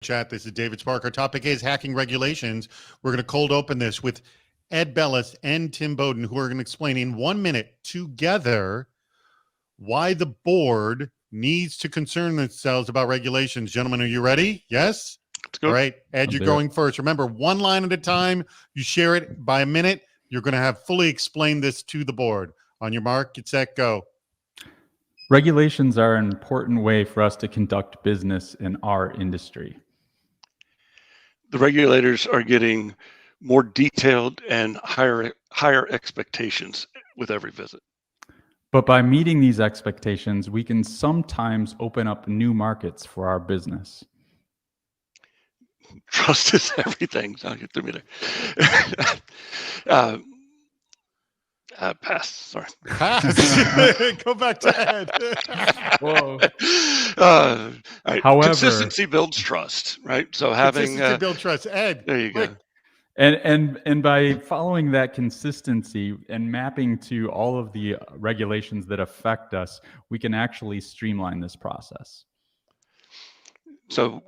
Chat. This is David Spark. Our topic is hacking regulations. We're going to cold open this with Ed Bellis and Tim Bowden, who are going to explain in 1 minute together why the board needs to concern themselves about regulations. Gentlemen, are you ready? Yes? Let's go. All right. Ed, you're going first. Remember, one line at a time. You share it by a minute. You're going to have fully explained this to the board. On your mark, get set, go. Regulations are an important way for us to conduct business in our industry. The regulators are getting more detailed and higher expectations with every visit. But by meeting these expectations, we can sometimes open up new markets for our business. Trust is everything. I'll get through me there. Pass. Sorry. Pass. Go back to Ed. Whoa. Right. However, consistency builds trust, right? So having consistency builds trust. Ed, there you go. And by following that consistency and mapping to all of the regulations that affect us, we can actually streamline this process. So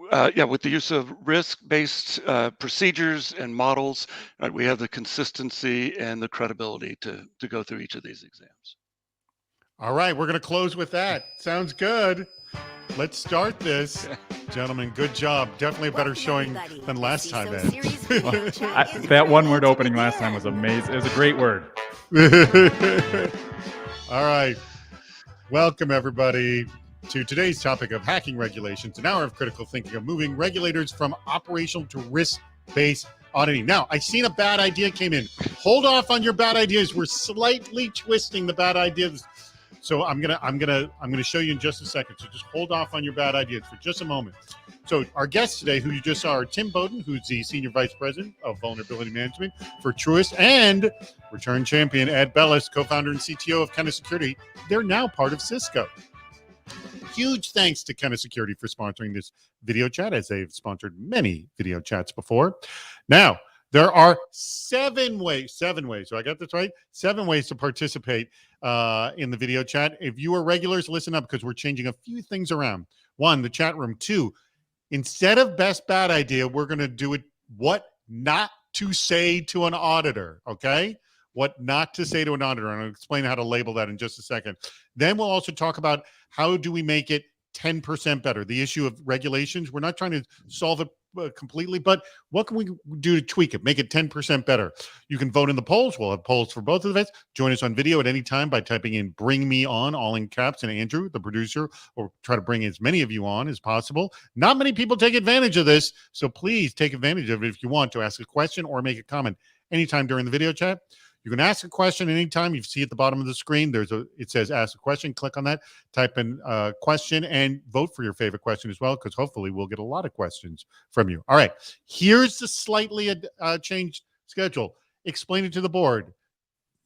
with the use of risk-based procedures and models, right, we have the consistency and the credibility to go through each of these exams. All right, we're going to close with that. Sounds good. Let's start this. Gentlemen, good job. Definitely a better showing than last time, Ed. That one-word opening last time was amazing. It was a great word. All right. Welcome, everybody, to today's topic of hacking regulations, an hour of critical thinking of moving regulators from operational to risk-based auditing. Now, I seen a bad idea came in. Hold off on your bad ideas. We're slightly twisting the bad ideas. So I'm gonna show you in just a second. So just hold off on your bad ideas for just a moment. So our guests today, who you just saw, are Tim Bowden, who's the Senior Vice President of Vulnerability Management for Truist, and return champion Ed Bellis, co-founder and CTO of Kenna Security. They're now part of Cisco. Huge thanks to Kenna Security for sponsoring this video chat, as they've sponsored many video chats before. Now, there are seven ways, so I got this right? 7 ways to participate in the video chat. If you are regulars, listen up, because we're changing a few things around. 1, the chat room. 2, instead of best bad idea, we're going to do it what not to say to an auditor, okay? What not to say to an auditor. And I'll explain how to label that in just a second. Then we'll also talk about how do we make it 10% better. The issue of regulations, we're not trying to solve it completely, but what can we do to tweak it, make it 10% better? You can vote in the polls. We'll have polls for both of us. Join us on video at any time by typing in "Bring Me On" all in caps, and Andrew, the producer, will try to bring as many of you on as possible. Not many people take advantage of this, so please take advantage of it if you want to ask a question or make a comment anytime during the video chat. You can ask a question anytime. You see at the bottom of the screen, it says ask a question. Click on that, type in a question, and vote for your favorite question as well, because hopefully we'll get a lot of questions from you. All right, here's the slightly changed schedule. Explain it to the board.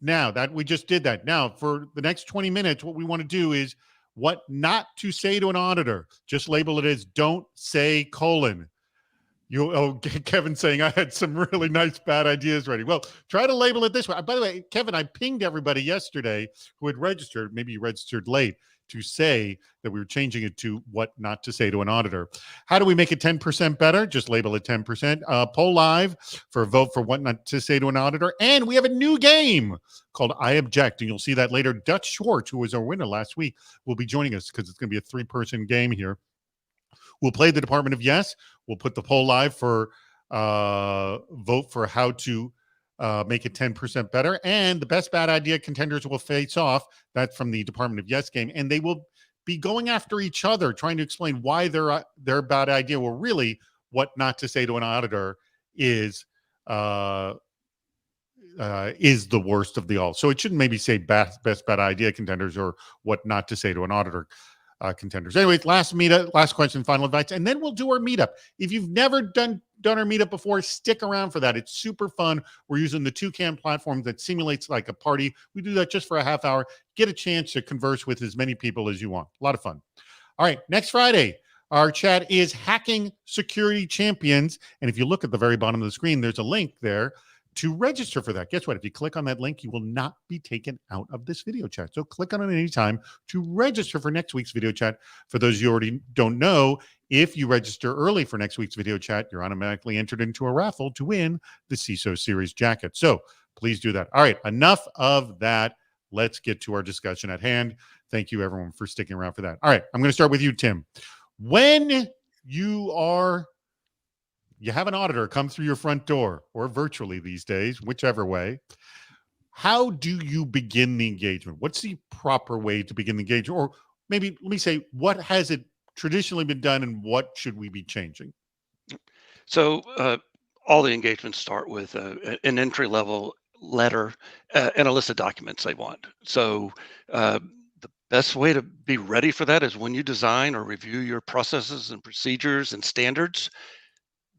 Now that we just did that. Now for the next 20 minutes, what we want to do is what not to say to an auditor. Just label it as "don't say:" Kevin saying I had some really nice bad ideas ready. Well, try to label it this way. By the way, Kevin, I pinged everybody yesterday who had registered, maybe you registered late, to say that we were changing it to what not to say to an auditor. How do we make it 10% better? Just label it 10%. Poll live for a vote for what not to say to an auditor. And we have a new game called I Object, and you'll see that later. Dutch Schwartz, who was our winner last week, will be joining us because it's going to be a 3-person game here. We'll play the Department of Yes. We'll put the poll live for vote for how to make it 10% better. And the best bad idea contenders will face off. That's from the Department of Yes game. And they will be going after each other, trying to explain why their bad idea, well, really what not to say to an auditor is the worst of the all. So it shouldn't maybe say best bad idea contenders or what not to say to an auditor. Contenders. Anyways, last question, final advice, and then we'll do our meetup. If you've never done our meetup before, stick around for that. It's super fun. We're using the Toucan platform that simulates like a party. We do that just for a half hour. Get a chance to converse with as many people as you want. A lot of fun. All right, next Friday, our chat is Hacking Security Champions, and if you look at the very bottom of the screen, there's a link there to register for that. Guess what? If you click on that link, you will not be taken out of this video chat. So click on it anytime to register for next week's video chat. For those of you who already don't know, If you register early for next week's video chat, you're automatically entered into a raffle to win the CISO Series jacket. So please do that. All right, enough of that. Let's get to our discussion at hand. Thank you, everyone, for sticking around for that. All right, I'm going to start with you, Tim. When you have an auditor come through your front door, or virtually these days, whichever way, how do you begin the engagement? What's the proper way to begin the engagement? Or maybe let me say, what has it traditionally been done and what should we be changing? So all the engagements start with an entry level letter and a list of documents they want. So the best way to be ready for that is when you design or review your processes and procedures and standards,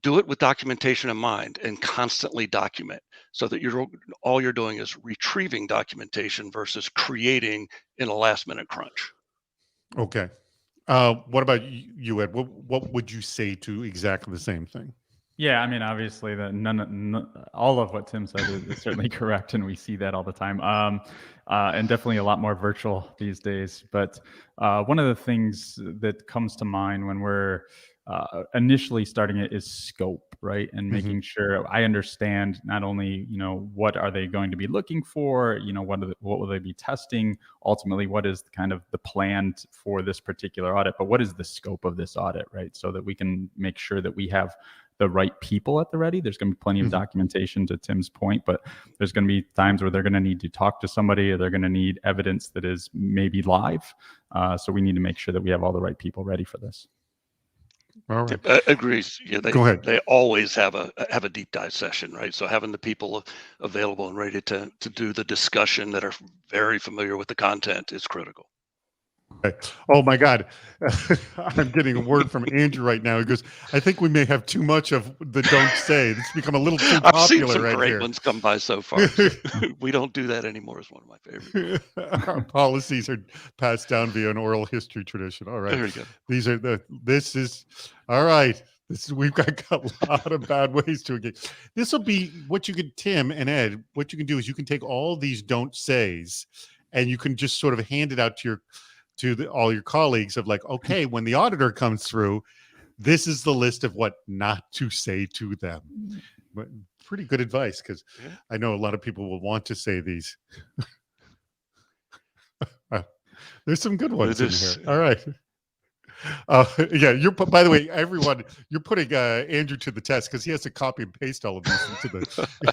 do it with documentation in mind and constantly document, so that all you're doing is retrieving documentation versus creating in a last minute crunch. Okay. What about you, Ed? What would you say to exactly the same thing? Yeah, I mean, obviously, all of what Tim said is certainly correct, and we see that all the time, and definitely a lot more virtual these days. But one of the things that comes to mind when we're initially starting it is scope, right? And making sure I understand not only, what are they going to be looking for, what will they be testing, ultimately, what is kind of the plan for this particular audit, but what is the scope of this audit, right? So that we can make sure that we have the right people at the ready. There's going to be plenty of documentation, to Tim's point, but there's going to be times where they're going to need to talk to somebody, or they're going to need evidence that is maybe live. So we need to make sure that we have all the right people ready for this. All right. Agrees. Yeah, Go ahead. They always have a deep dive session, right? So having the people available and ready to do the discussion that are very familiar with the content is critical. Okay. Oh my God. I'm getting a word from Andrew right now. He goes, I think we may have too much of the don't say. It's become a little too popular. I've seen some right great here. ones come by so far. So we don't do that anymore. Is one of my favorites. Our policies are passed down via an oral history tradition. All right. There you go. All right. We've got a lot of bad ways to engage. This will be what you could, Tim and Ed, what you can do is you can take all these don't says and you can just sort of hand it out to all your colleagues of like, okay, when the auditor comes through, this is the list of what not to say to them. But pretty good advice, because I know a lot of people will want to say these. There's some good ones in here. All right. Yeah, by the way, everyone, you're putting Andrew to the test because he has to copy and paste all of these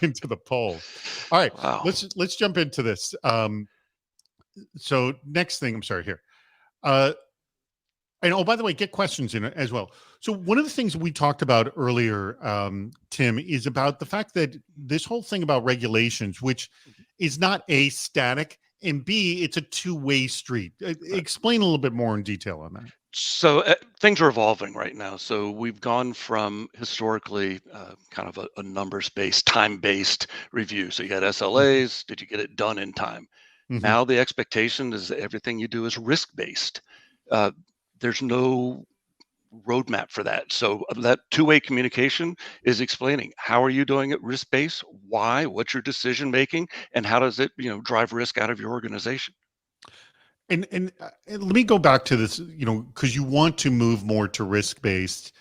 into the poll. All right, wow. Let's jump into this. So next thing, I'm sorry here. And oh, by the way, get questions in as well. So one of the things we talked about earlier, Tim, is about the fact that this whole thing about regulations, which is not A, static, and B, it's a two-way street. Explain a little bit more in detail on that. So things are evolving right now. So we've gone from historically kind of a numbers-based, time-based review. So you got SLAs. Did you get it done in time? Now the expectation is that everything you do is risk-based. There's no roadmap for that. So that two-way communication is explaining how are you doing it risk-based, why, what's your decision making, and how does it drive risk out of your organization. And let me go back to this, because you want to move more to risk-based.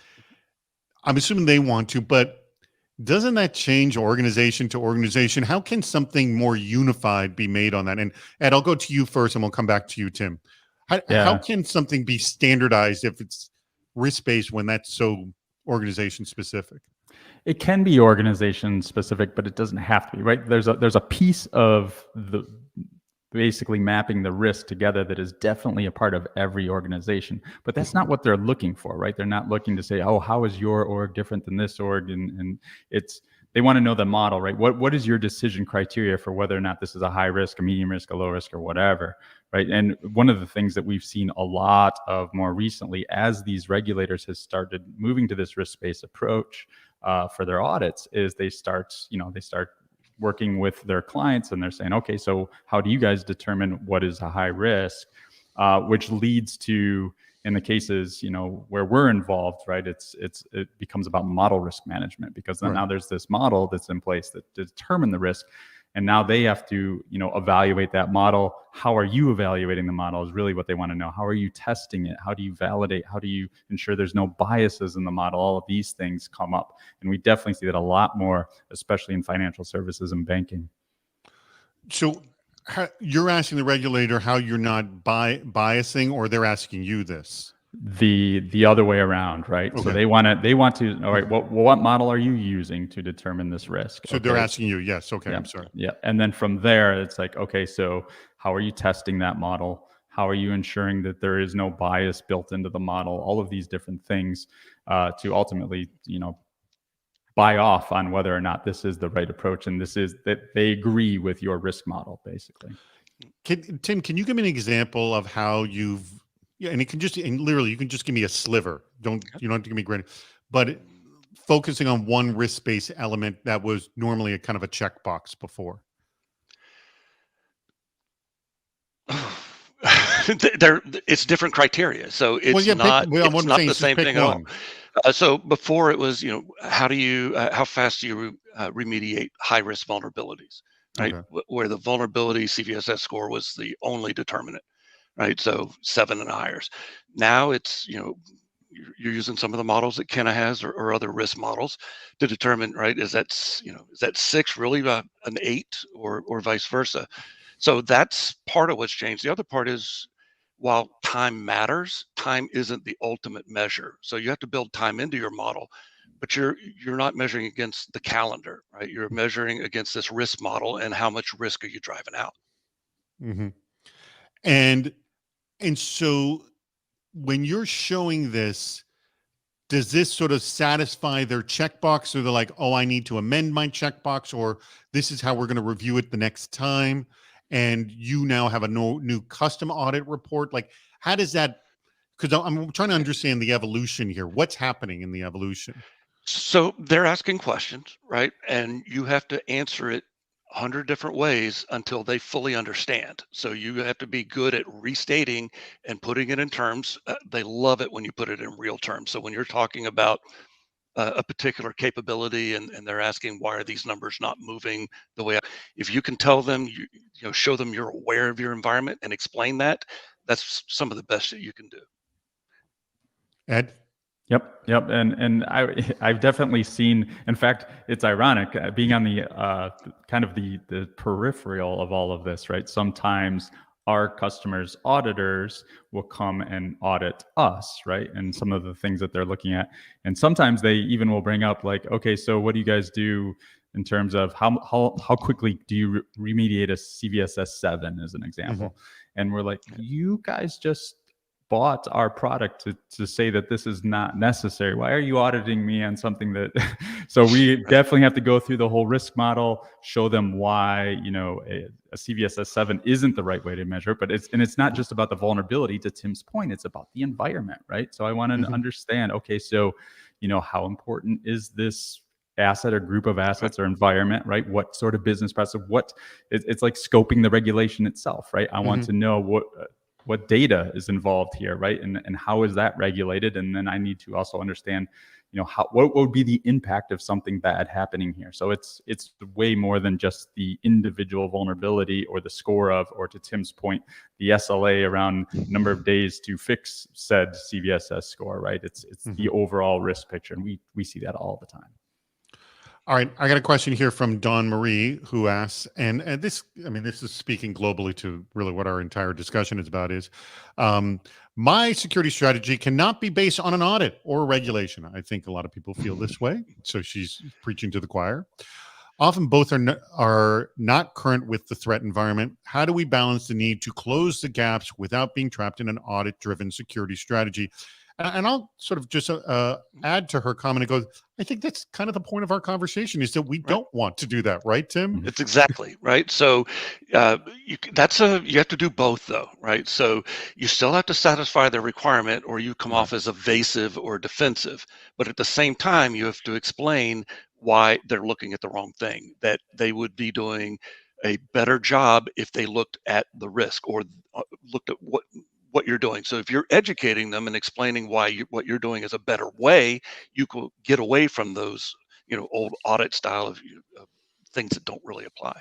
I'm assuming they want to, but doesn't that change organization to organization? How can something more unified be made on that? And Ed, I'll go to you first and we'll come back to you, Tim. How can something be standardized if it's risk-based when that's so organization specific? It can be organization specific, but it doesn't have to be, right? There's a piece of the basically mapping the risk together that is definitely a part of every organization, but that's not what they're looking for, right? They're not looking to say, oh, how is your org different than this org? And they want to know the model, right? What is your decision criteria for whether or not this is a high risk, a medium risk, a low risk, or whatever, right? And one of the things that we've seen a lot of more recently, as these regulators have started moving to this risk-based approach for their audits, is they start working with their clients and they're saying, okay, so how do you guys determine what is a high risk, which leads to, in the cases, where we're involved, right, it becomes about model risk management, because now there's this model that's in place that determine the risk. And now they have to, evaluate that model. How are you evaluating the model is really what they want to know. How are you testing it? How do you validate? How do you ensure there's no biases in the model? All of these things come up. And we definitely see that a lot more, especially in financial services and banking. So you're asking the regulator how you're not biasing, or they're asking you this? The other way around, right? Okay. So they want to, all right, what model are you using to determine this risk? So they're asking you, yes. Okay. Yeah. I'm sorry. Yeah. And then from there, it's like, okay, so how are you testing that model? How are you ensuring that there is no bias built into the model? All of these different things to ultimately, buy off on whether or not this is the right approach, and this is that they agree with your risk model, basically. Tim, can you give me an example of how you've, and it can just, and literally you can just give me a sliver. You don't have to give me granted, but focusing on one risk-based element that was normally a kind of a checkbox before. It's different criteria, so it's not the same thing at all. So before it was, how fast do you remediate high risk vulnerabilities, right? Okay. Where the vulnerability CVSS score was the only determinant, right? So 7 and higher. Now it's, you're using some of the models that Kenna has or other risk models to determine, right? Is that 6 really an 8 or vice versa? So that's part of what's changed. The other part is, while time matters, time isn't the ultimate measure. So you have to build time into your model, but you're not measuring against the calendar, right? You're measuring against this risk model and how much risk are you driving out. Mm-hmm. And so when you're showing this, does this sort of satisfy their checkbox? Or they're like, oh, I need to amend my checkbox, or this is how we're going to review it the next time, and you now have a new custom audit report? Like, how does that, because I'm trying to understand the evolution here. What's happening in the evolution? So they're asking questions, right? And you have to answer it 100 different ways until they fully understand. So you have to be good at restating and putting it in terms. They love it when you put it in real terms. So when you're talking about a particular capability and they're asking, why are these numbers not moving the way if you can tell them, show them you're aware of your environment and explain that, that's some of the best that you can do. Ed? Yep. And I've definitely seen, in fact, it's ironic being on the kind of the peripheral of all of this, right? Sometimes our customers' auditors will come and audit us, right? And some of the things that they're looking at. And sometimes they even will bring up like, okay, so what do you guys do in terms of how quickly do you remediate a CVSS 7 as an example? Mm-hmm. And we're like, you guys just bought our product to say that this is not necessary. Why are you auditing me on something that, so we definitely have to go through the whole risk model, show them why, a CVSS 7 isn't the right way to measure, but it's not just about the vulnerability. To Tim's point, it's about the environment, right? So I want to understand, okay, so, how important is this asset or group of assets or environment, right? What sort of business process, it's like scoping the regulation itself, right? I want to know what data is involved here, right? And how is that regulated? And then I need to also understand, what would be the impact of something bad happening here? So it's way more than just the individual vulnerability or the score of, or to Tim's point, the SLA around number of days to fix said CVSS score, right? It's the overall risk picture. And we see that all the time. All right, I got a question here from Dawn Marie, who asks, and this is speaking globally to really what our entire discussion is about, is my security strategy cannot be based on an audit or a regulation. I think a lot of people feel this way, so she's preaching to the choir. Often both are not current with the threat environment. How do we balance the need to close the gaps without being trapped in an audit-driven security strategy? And I'll sort of just add to her comment and go, I think that's kind of the point of our conversation, is that we don't want to do that, right, Tim? It's exactly right. So you have to do both, though, right? So you still have to satisfy their requirement, or you come off as evasive or defensive. But at the same time, you have to explain why they're looking at the wrong thing, that they would be doing a better job if they looked at the risk or looked at what you're doing. So if you're educating them and explaining why what you're doing is a better way, you could get away from those, old audit style of things that don't really apply.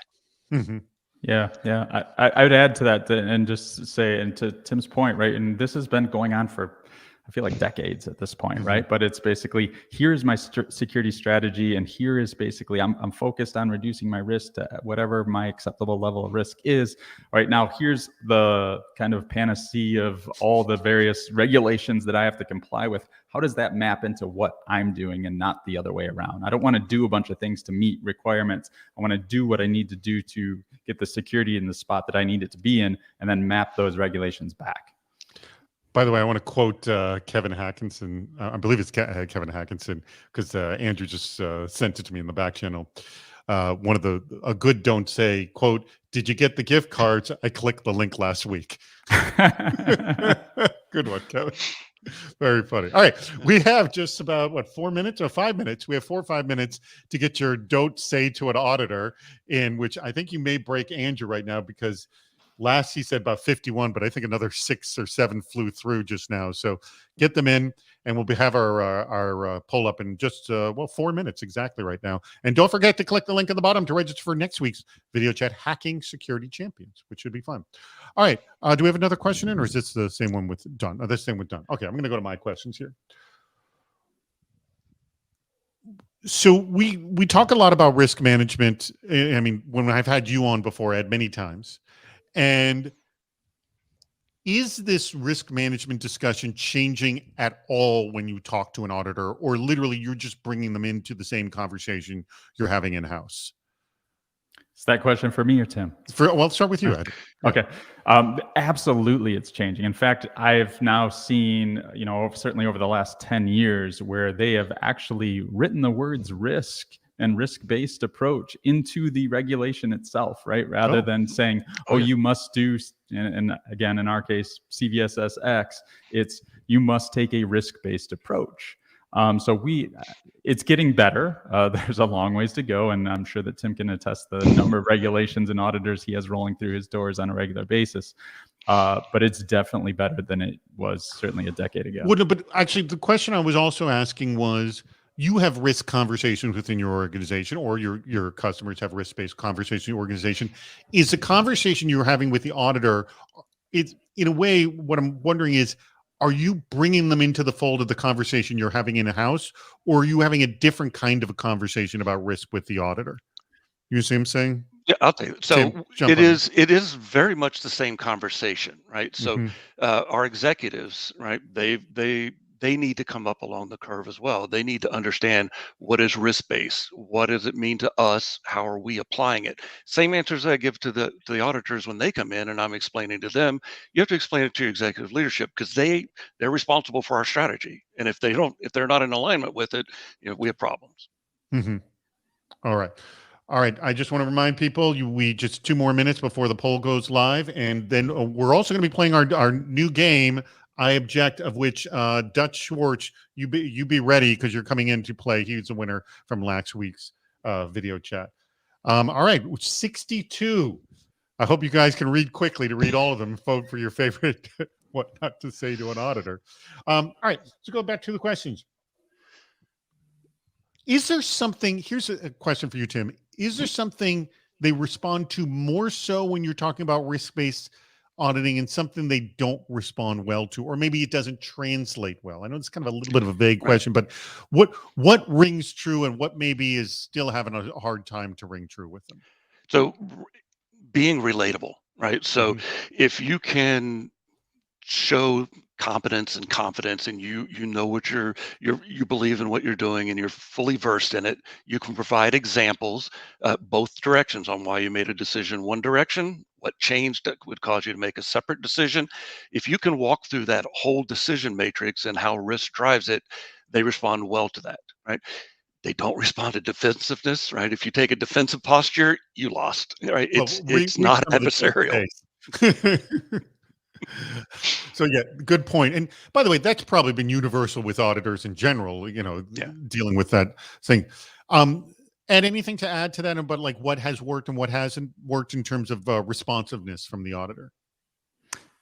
Mm-hmm. Yeah. I would add to that and just say, and to Tim's point, right? And this has been going on for, I feel like, decades at this point, right? But it's basically, here's my security strategy, and here is basically, I'm focused on reducing my risk to whatever my acceptable level of risk is. Right now, here's the kind of panacea of all the various regulations that I have to comply with. How does that map into what I'm doing, and not the other way around? I don't want to do a bunch of things to meet requirements. I want to do what I need to do to get the security in the spot that I need it to be in, and then map those regulations back. By the way, I want to quote Kevin Hackinson. I believe it's Kevin Hackinson, because Andrew just sent it to me in the back channel. One of a good don't say quote, "Did you get the gift cards? I clicked the link last week." Good one, Kevin. Very funny. All right. We have just about 4 minutes or 5 minutes. We have 4 or 5 minutes to get your don't say to an auditor, in which I think you may break Andrew right now, because last he said about 51, but I think another 6 or 7 flew through just now. So get them in, and we'll have our poll up in just 4 minutes exactly right now. And don't forget to click the link at the bottom to register for next week's video chat, Hacking Security Champions, which should be fun. All right. Do we have another question in, or is this the same one with Don? Oh, the same with Don. Okay, I'm going to go to my questions here. So we talk a lot about risk management. I mean, when I've had you on before, Ed, many times. And is this risk management discussion changing at all when you talk to an auditor, or literally you're just bringing them into the same conversation you're having in-house? Is that question for me or Tim? Well, let's start with you, Ed. Okay. Absolutely, it's changing. In fact, I've now seen, certainly over the last 10 years, where they have actually written the words risk and risk-based approach into the regulation itself, right? Rather than saying, you must do, and again, in our case, CVSS-X, it's you must take a risk-based approach. So it's getting better. There's a long ways to go, and I'm sure that Tim can attest the number of regulations and auditors he has rolling through his doors on a regular basis. But it's definitely better than it was certainly a decade ago. But actually, the question I was also asking was, you have risk conversations within your organization, or your customers have risk-based conversations in your organization. Is the conversation you're having with the auditor, it's in a way, what I'm wondering is, are you bringing them into the fold of the conversation you're having in-house, or are you having a different kind of a conversation about risk with the auditor? You see what I'm saying? Yeah, I'll tell you. So it is very much the same conversation, right? So our executives, right, they need to come up along the curve as well. They need to understand, what is risk-based? What does it mean to us? How are we applying it? Same answers I give to the auditors when they come in and I'm explaining to them. You have to explain it to your executive leadership, because they're responsible for our strategy. And if they're not in alignment with it, we have problems. All right. I just want to remind people, we just 2 more minutes before the poll goes live, and then we're also going to be playing our new game, I Object, of which Dutch Schwartz, you be ready, because you're coming in to play. He's the winner from last week's video chat. All right, 62. I hope you guys can read quickly to read all of them. Vote for your favorite what not to say to an auditor. All right, let's go back to the questions. Is there something, here's a question for you, Tim. Is there something they respond to more so when you're talking about risk-based auditing, and something they don't respond well to, or maybe it doesn't translate well? I know it's kind of a little bit of a vague question, but what rings true, and what maybe is still having a hard time to ring true with them? So being relatable, right? So if you can show competence and confidence, and you know what you believe in what you're doing, and you're fully versed in it, you can provide examples both directions on why you made a decision one direction, what changed that would cause you to make a separate decision. If you can walk through that whole decision matrix and how risk drives it, they respond well to that, right? They don't respond to defensiveness, right? If you take a defensive posture, you lost, right? It's not adversarial. So yeah, good point. And by the way, that's probably been universal with auditors in general, dealing with that thing. And anything to add to that about like what has worked and what hasn't worked in terms of responsiveness from the auditor?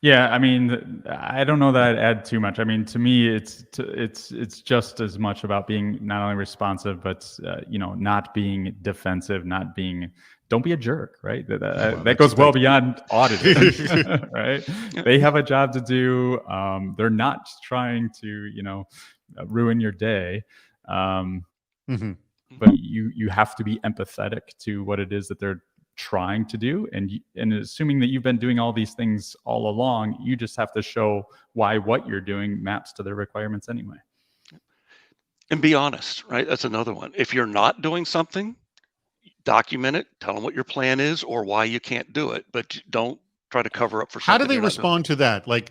Yeah, I mean, I don't know that I'd add too much. I mean, to me, it's just as much about being not only responsive, but not being defensive, don't be a jerk, right? That goes well beyond auditing, right? They have a job to do. They're not trying to, ruin your day. Mm-hmm. But you have to be empathetic to what it is that they're trying to do, and assuming that you've been doing all these things all along, you just have to show why what you're doing maps to their requirements anyway. And be honest, right? That's another one. If you're not doing something, document it, tell them what your plan is or why you can't do it, but don't try to cover up for something. How do they respond to that? Like,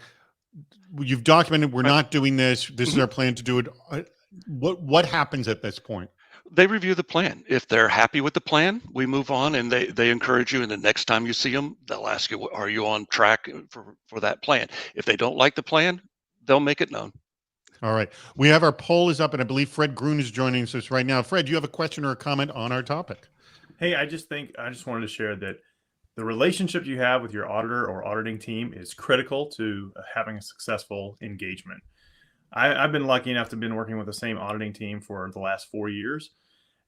you've documented, we're not doing this. This is our plan to do it. What happens at this point? They review the plan. If they're happy with the plan, we move on, and they encourage you. And the next time you see them, they'll ask you, are you on track for that plan? If they don't like the plan, they'll make it known. All right. We have our poll is up, and I believe Fred Grun is joining us right now. Fred, do you have a question or a comment on our topic? Hey, I just wanted to share that the relationship you have with your auditor or auditing team is critical to having a successful engagement. I've been lucky enough to have been working with the same auditing team for the last 4 years.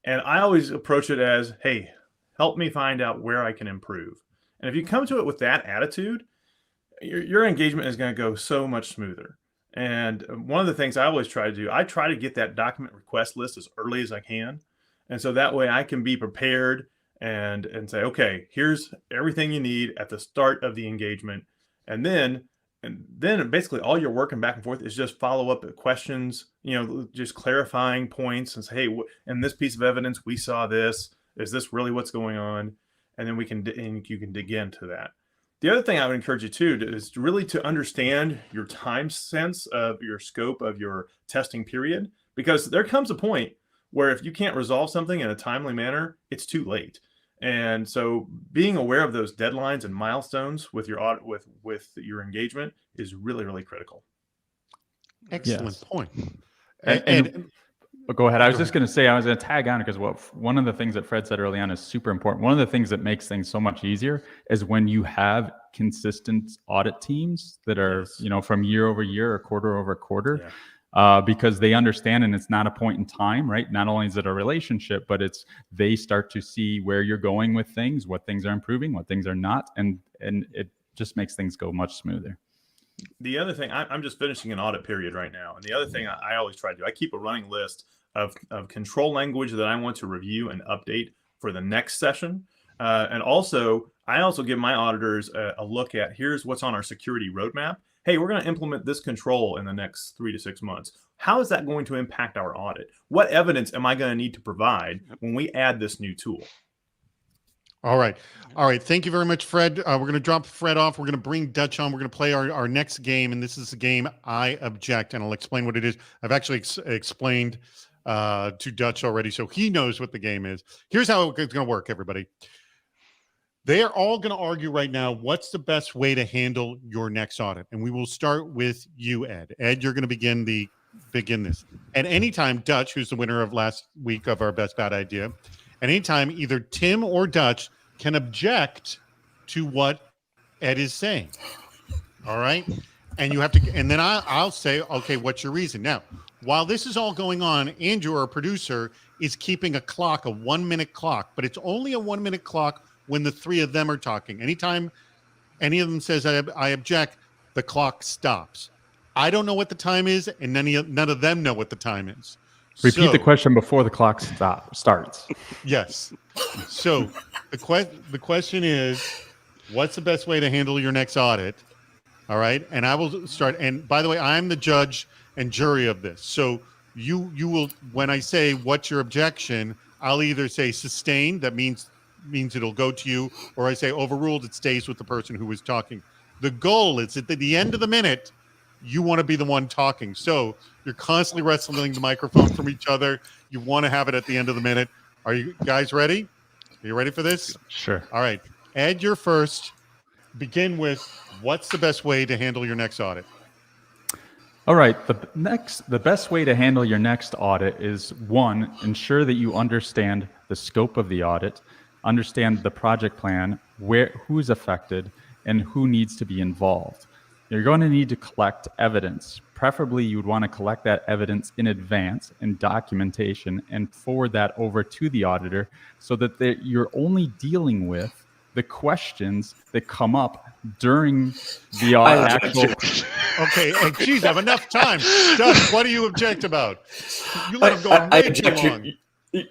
And I always approach it as, hey, help me find out where I can improve. And if you come to it with that attitude, your engagement is going to go so much smoother. And one of the things I always try to do, I try to get that document request list as early as I can. And so that way I can be prepared and say, okay, here's everything you need at the start of the engagement. And then basically all your work and back and forth is just follow up questions, just clarifying points and say, hey, in this piece of evidence, we saw this. Is this really what's going on? And then you can dig into that. The other thing I would encourage you to is really to understand your time sense of your scope of your testing period, because there comes a point where if you can't resolve something in a timely manner, it's too late. And so being aware of those deadlines and milestones with your audit, with your engagement is really, really critical. Excellent point. And go ahead. I was just going to say, I was going to tag on because one of the things that Fred said early on is super important. One of the things that makes things so much easier is when you have consistent audit teams that are, from year over year or quarter over quarter. Yeah. Because they understand, and it's not a point in time, right? Not only is it a relationship, but they start to see where you're going with things, what things are improving, what things are not, and it just makes things go much smoother. The other thing, I'm just finishing an audit period right now, and the other thing I always try to do, I keep a running list of control language that I want to review and update for the next session, and I also give my auditors a look at here's what's on our security roadmap. Hey, we're going to implement this control in the next 3 to 6 months. How is that going to impact our audit? What evidence am I going to need to provide when we add this new tool? All right. Thank you very much, Fred. We're going to drop Fred off. We're going to bring Dutch on. We're going to play our next game, and this is the game I Object, and I'll explain what it is. I've actually explained to Dutch already, so he knows what the game is. Here's how it's going to work, everybody. They are all going to argue right now, what's the best way to handle your next audit? And we will start with you, Ed. Ed, you're going to begin this. At any time, Dutch, who's the winner of last week of our Best Bad Idea, at any time, either Tim or Dutch can object to what Ed is saying. All right? And you have to, and then I'll say, okay, what's your reason? Now, while this is all going on, Andrew, our producer, is keeping a clock, a 1-minute clock, but it's only a 1-minute clock when the three of them are talking. Anytime any of them says, I object, the clock stops. I don't know what the time is, and none of them know what the time is. Repeat the question before the clock starts. Yes. So the question is, what's the best way to handle your next audit? All right. And I will start. And by the way, I'm the judge and jury of this. So you will, when I say, what's your objection, I'll either say sustained, that means it'll go to you, or I say overruled, it stays with the person who was talking. The goal is that at the end of the minute, you want to be the one talking. So you're constantly wrestling the microphone from each other. You want to have it at the end of the minute. Are you guys ready? Are you ready for this? Sure. All right. Ed, you're first. Begin with, what's the best way to handle your next audit? All right. The best way to handle your next audit is, one, ensure that you understand the scope of the audit, understand the project plan, who's affected, and who needs to be involved. you're going to need to collect evidence. Preferably, you would want to collect that evidence in advance in documentation and forward that over to the auditor so that you're only dealing with the questions that come up during the actual. Okay, and geez, I have enough time. Dutch, what do you object about? You let him go way too long.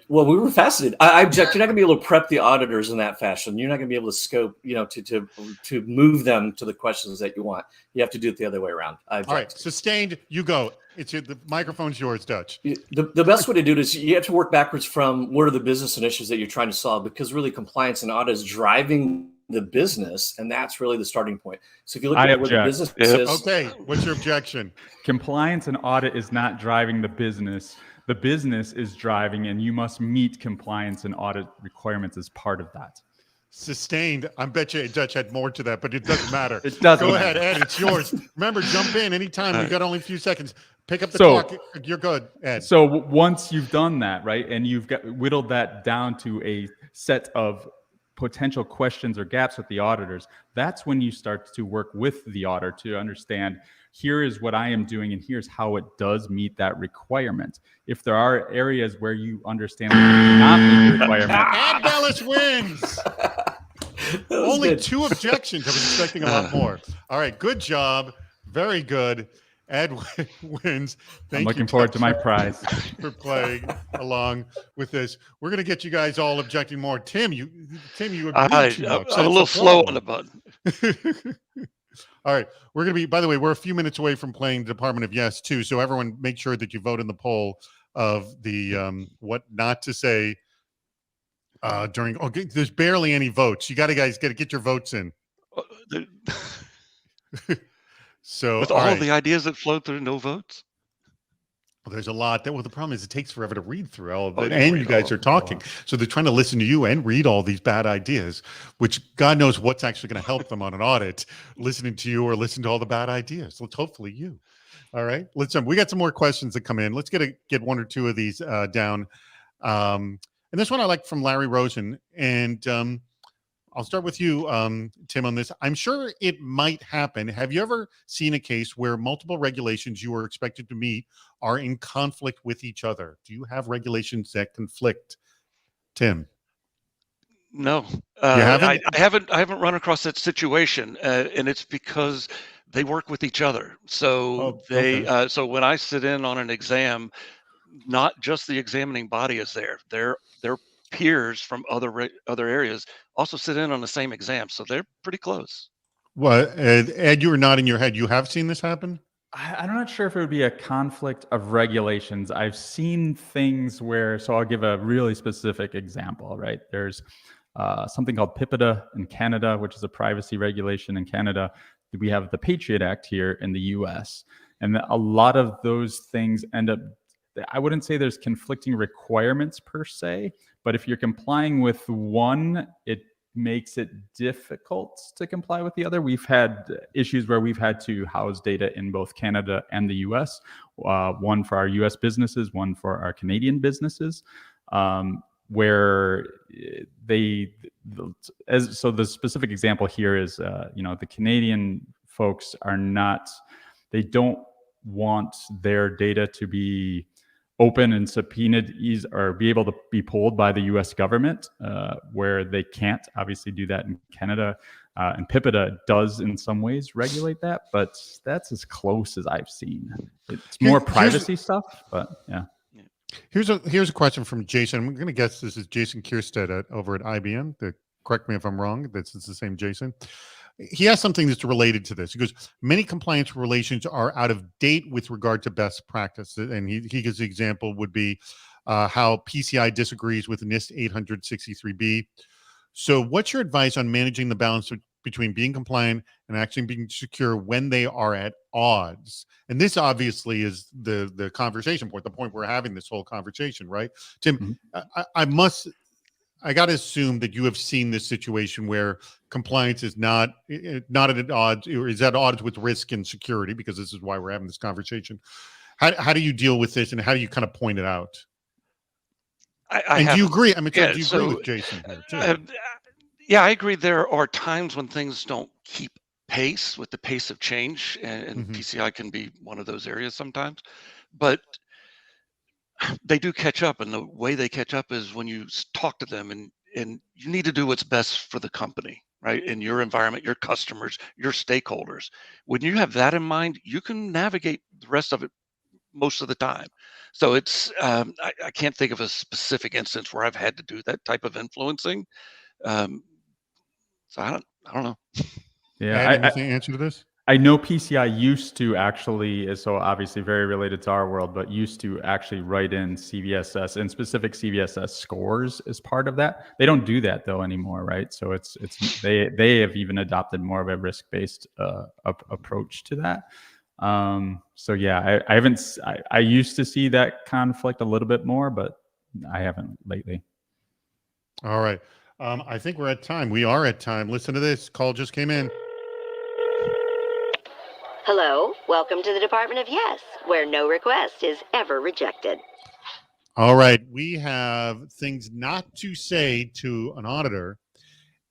Well, we were fascinated. I object. You're not going to be able to prep the auditors in that fashion. You're not going to be able to scope, to move them to the questions that you want. You have to do it the other way around. All right, sustained. You go. The microphone's yours, Dutch. The best way to do it is you have to work backwards from what are the business initiatives that you're trying to solve, because really compliance and audit is driving the business, and that's really the starting point. So if you look at where the business is, okay, what's your objection? Compliance and audit is not driving the business. The business is driving, and you must meet compliance and audit requirements as part of that. Sustained. I bet you Dutch had more to that, but it doesn't matter. It doesn't. Go ahead, Ed. It's yours. Remember, jump in anytime. We've got only a few seconds. Pick up the clock. You're good, Ed. So once you've done that, right, and you've whittled that down to a set of potential questions or gaps with the auditors, that's when you start to work with the auditor to understand, here is what I am doing and here's how it does meet that requirement. If there are areas where you understand that you do not meet the requirement. Ed Bellis wins. Only 2 objections. I was expecting a lot more. All right, good job. Very good. Ed wins. I'm looking forward to my prize for playing along with this. We're going to get you guys all objecting more. Tim, you agreed too much. I'm a little slow on the button. All right, we're going to be. By the way, we're a few minutes away from playing Department of Yes too. So everyone, make sure that you vote in the poll of the what not to say during. Oh, there's barely any votes. You got to get your votes in. So with all the ideas that flow through, no votes. Well, there's a lot. The problem is it takes forever to read through all of it, and you guys are talking, so they're trying to listen to you and read all these bad ideas, which God knows what's actually going to help them on an audit, listening to you or listening to all the bad ideas. Let's hopefully you. All right, we got some more questions that come in. Let's get 1 or 2 of these down. And this one I like from Larry Rosen, and I'll start with you, Tim, on this. I'm sure it might happen. Have you ever seen a case where multiple regulations you are expected to meet are in conflict with each other? Do you have regulations that conflict, Tim? No, you haven't? I haven't run across that situation, and it's because they work with each other. So so when I sit in on an exam, not just the examining body is there. They're peers from other areas also sit in on the same exam, so they're pretty close. Well, Ed, you were nodding your head. You have seen this happen? I'm not sure if it would be a conflict of regulations. I've seen things where, so I'll give a really specific example, right? There's something called PIPEDA in Canada, which is a privacy regulation in Canada. We have the Patriot Act here in the US. And a lot of those things end up, I wouldn't say there's conflicting requirements per se, but if you're complying with one, it makes it difficult to comply with the other. We've had issues where we've had to house data in both Canada and the US, one for our US businesses, one for our Canadian businesses, where so the specific example here is, the Canadian folks they don't want their data to be open and subpoenaed or be able to be pulled by the U.S. government, where they can't obviously do that in Canada. And PIPEDA does in some ways regulate that, but that's as close as I've seen. It's more privacy stuff, but yeah. Here's a question from Jason. I'm going to guess this is Jason Kierstead over at IBM. Correct me if I'm wrong. This is the same Jason. He has something that's related to this. He goes, many compliance relations are out of date with regard to best practice. And he gives the example would be how PCI disagrees with NIST 863B. So what's your advice on managing the balance between being compliant and actually being secure when they are at odds? And this obviously is the conversation point, the point we're having this whole conversation, right? Tim, I got to assume that you have seen this situation where compliance is not at odds, or is at odds with risk and security, because this is why we're having this conversation. How do you deal with this, and how do you kind of point it out? Do you agree? Do you agree with Jason here too? Yeah, I agree. There are times when things don't keep pace of change, and Mhm. PCI can be one of those areas sometimes, but they do catch up, and the way they catch up is when you talk to them, and you need to do what's best for the company, right? In your environment, your customers, your stakeholders. When you have that in mind, you can navigate the rest of it most of the time. So it's I can't think of a specific instance where I've had to do that type of influencing. Um, so I don't know. Yeah, Ed, anything answer to this? I know PCI used to actually, so obviously very related to our world, but used to actually write in CVSS and specific CVSS scores as part of that. They don't do that though anymore, right? So they have even adopted more of a risk-based approach to that. So yeah, I used to see that conflict a little bit more, but I haven't lately. All right. I think we're at time. We are at time. Listen to this. Call just came in. Hello, welcome to the Department of Yes, where no request is ever rejected. All right. We have things not to say to an auditor.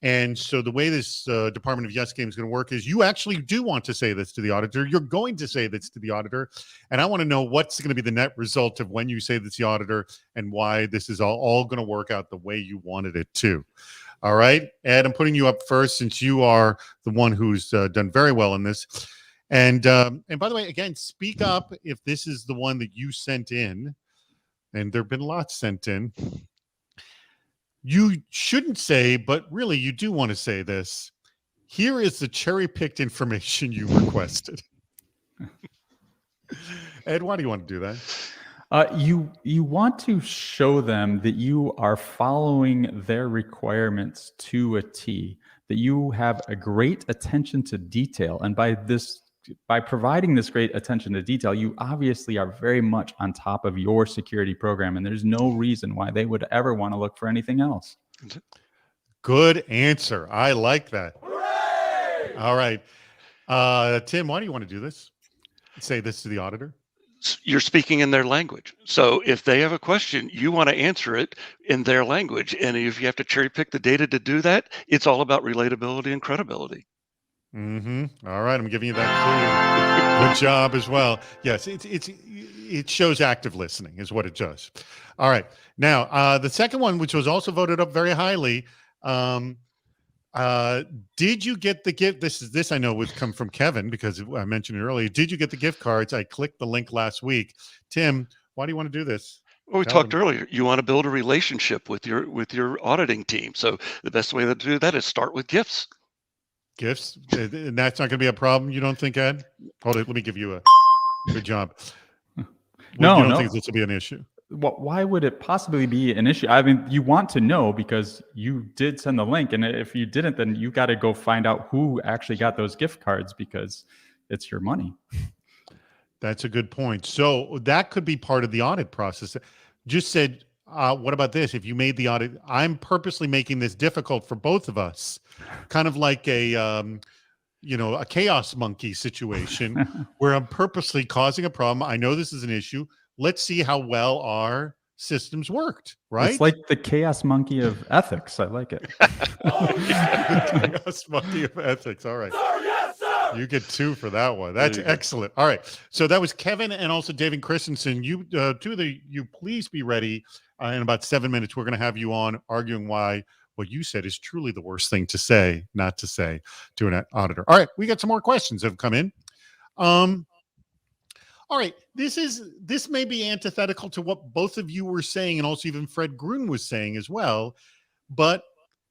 And so the way this Department of Yes game is going to work is you actually do want to say this to the auditor. You're going to say this to the auditor. And I want to know what's going to be the net result of when you say this to the auditor and why this is all going to work out the way you wanted it to. All right. Ed, I'm putting you up first since you are the one who's done very well in this. And by the way, again, speak up if this is the one that you sent in. And there have been lots sent in. You shouldn't say, but really you do want to say this. Here is the cherry-picked information you requested. Ed, why do you want to do that? You want to show them that you are following their requirements to a T, that you have a great attention to detail. And by providing this great attention to detail, you obviously are very much on top of your security program, and there's no reason why they would ever want to look for anything else. Good answer. I like that. Hooray! All right. Tim, why do you want to do this? Say this to the auditor? You're speaking in their language. So if they have a question, you want to answer it in their language. And if you have to cherry pick the data to do that, it's all about relatability and credibility. Mm-hmm. All right, I'm giving you that clue. Good job as well. Yes, it shows active listening is what it does. All right. Now, the second one, which was also voted up very highly, did you get the gift? This I know would come from Kevin because I mentioned it earlier. Did you get the gift cards? I clicked the link last week. Tim, why do you want to do this? Well, we talked earlier. You want to build a relationship with your auditing team. So the best way to do that is start with gifts. Gifts, and that's not going to be a problem, you don't think, Ed? Hold it. Let me give you a good job. No, you don't think this will be an issue? Why would it possibly be an issue? I mean, you want to know because you did send the link, and if you didn't, then you got to go find out who actually got those gift cards because it's your money. That's a good point. So that could be part of the audit process. Just said, what about this? If you made the audit, I'm purposely making this difficult for both of us, kind of like a chaos monkey situation where I'm purposely causing a problem. I know this is an issue. Let's see how well our systems worked, right? It's like the chaos monkey of ethics. I like it. The chaos monkey of ethics. All right. Sir, yes, sir. You get 2 for that one. That's excellent. All right. So that was Kevin and also David Christensen. You please be ready. In about 7 minutes, we're going to have you on arguing why what you said is truly the worst thing to say, not to say to an auditor. All right. We got some more questions that have come in. All right, this may be antithetical to what both of you were saying, and also even Fred Grun was saying as well. But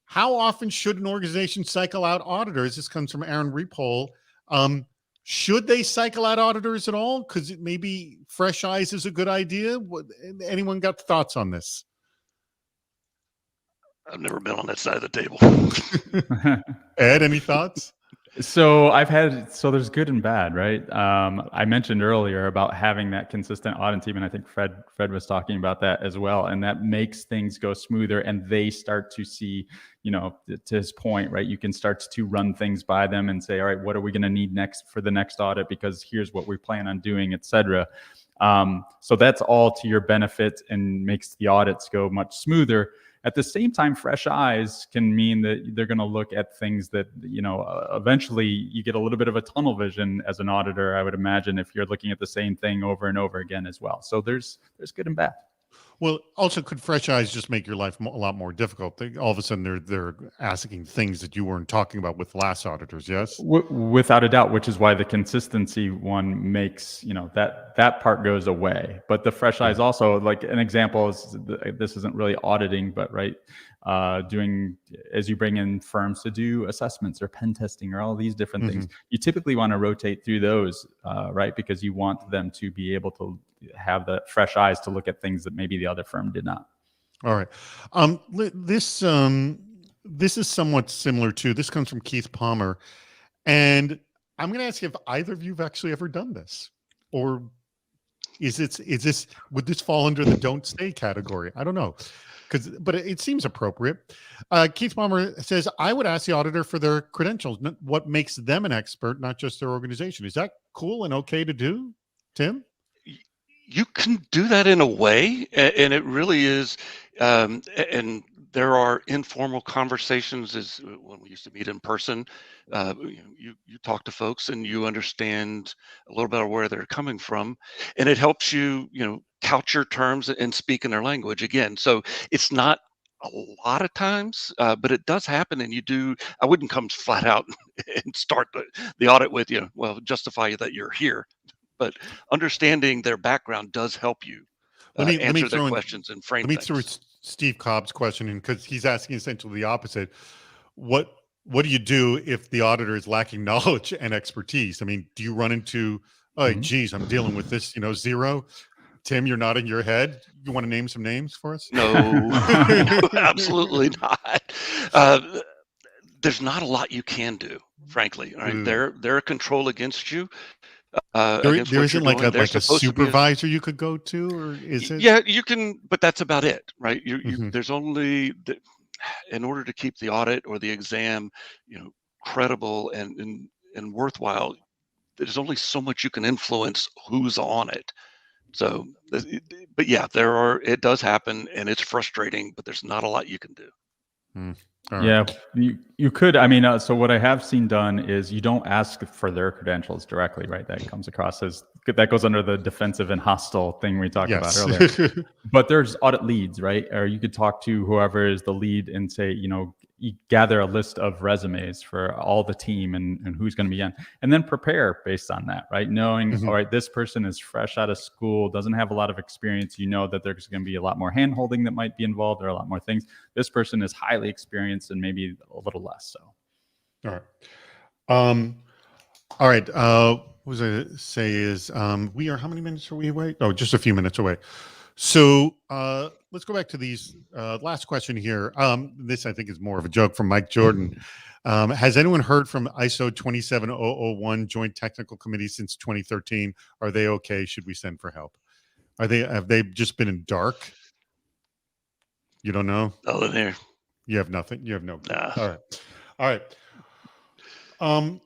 how often should an organization cycle out auditors? This comes from Aaron Repole. Should they cycle out auditors at all? Because maybe fresh eyes is a good idea. Anyone got thoughts on this? I've never been on that side of the table. Ed, any thoughts? So there's good and bad, right? I mentioned earlier about having that consistent audit team, and I think Fred was talking about that as well, and that makes things go smoother, and they start to see, to his point, right? You can start to run things by them and say, all right, what are we going to need next for the next audit? Because here's what we plan on doing, et cetera. So that's all to your benefit and makes the audits go much smoother. At the same time, fresh eyes can mean that they're going to look at things that, eventually you get a little bit of a tunnel vision as an auditor, I would imagine, if you're looking at the same thing over and over again as well. So there's good and bad. Well, also, could fresh eyes just make your life a lot more difficult? All of a sudden, they're asking things that you weren't talking about with last auditors. Yes, without a doubt, which is why the consistency one makes that part goes away. But the fresh eyes also, like an example is, this isn't really auditing, but right, doing as you bring in firms to do assessments or pen testing or all these different things, you typically want to rotate through those, right, because you want them to be able to have the fresh eyes to look at things that maybe the other firm did not. All right. This is somewhat similar to, this comes from Keith Palmer, and I'm going to ask you if either of you have actually ever done this, or would this fall under the don't stay category? I don't know, but it seems appropriate. Keith Palmer says, I would ask the auditor for their credentials, what makes them an expert, not just their organization. Is that cool and okay to do, Tim? You can do that in a way, and it really is. And there are informal conversations, as when we used to meet in person. You talk to folks and you understand a little bit of where they're coming from, and it helps you, couch your terms and speak in their language again. So it's not a lot of times, but it does happen. And I wouldn't come flat out and start the audit with, well, justify that you're here. But understanding their background does help you answer their questions and frame things. Let me throw Steve Cobb's question in, because he's asking essentially the opposite. What do you do if the auditor is lacking knowledge and expertise? I mean, do you run into, geez, I'm dealing with this, zero? Tim, you're nodding your head. You want to name some names for us? No, absolutely not. There's not a lot you can do, frankly. All right? They're a control against you. There isn't like a supervisor you could go to, or is it? Yeah, you can, but that's about it, right? There's only, in order to keep the audit or the exam, credible and worthwhile, there's only so much you can influence who's on it. So, but yeah, it does happen, and it's frustrating, but there's not a lot you can do. Right. Yeah, you could. I mean, so what I have seen done is you don't ask for their credentials directly, right? That comes across as, that goes under the defensive and hostile thing we talked about earlier. But there's audit leads, right? Or you could talk to whoever is the lead and say, you gather a list of resumes for all the team and who's going to be in, and then prepare based on that, right? Knowing, all right, this person is fresh out of school, doesn't have a lot of experience. That there's going to be a lot more hand holding that might be involved, or a lot more things. This person is highly experienced and maybe a little less so. All right. What was I going to say is, we are, how many minutes are we away? Oh, just a few minutes away. So let's go back to these last question here. This, I think, is more of a joke from Mike Jordan. Has anyone heard from ISO 27001 Joint Technical Committee since 2013? Are they okay? Should we send for help? Have they just been in dark? You don't know? Oh, there. You have nothing. You have no. Nah. All right. Let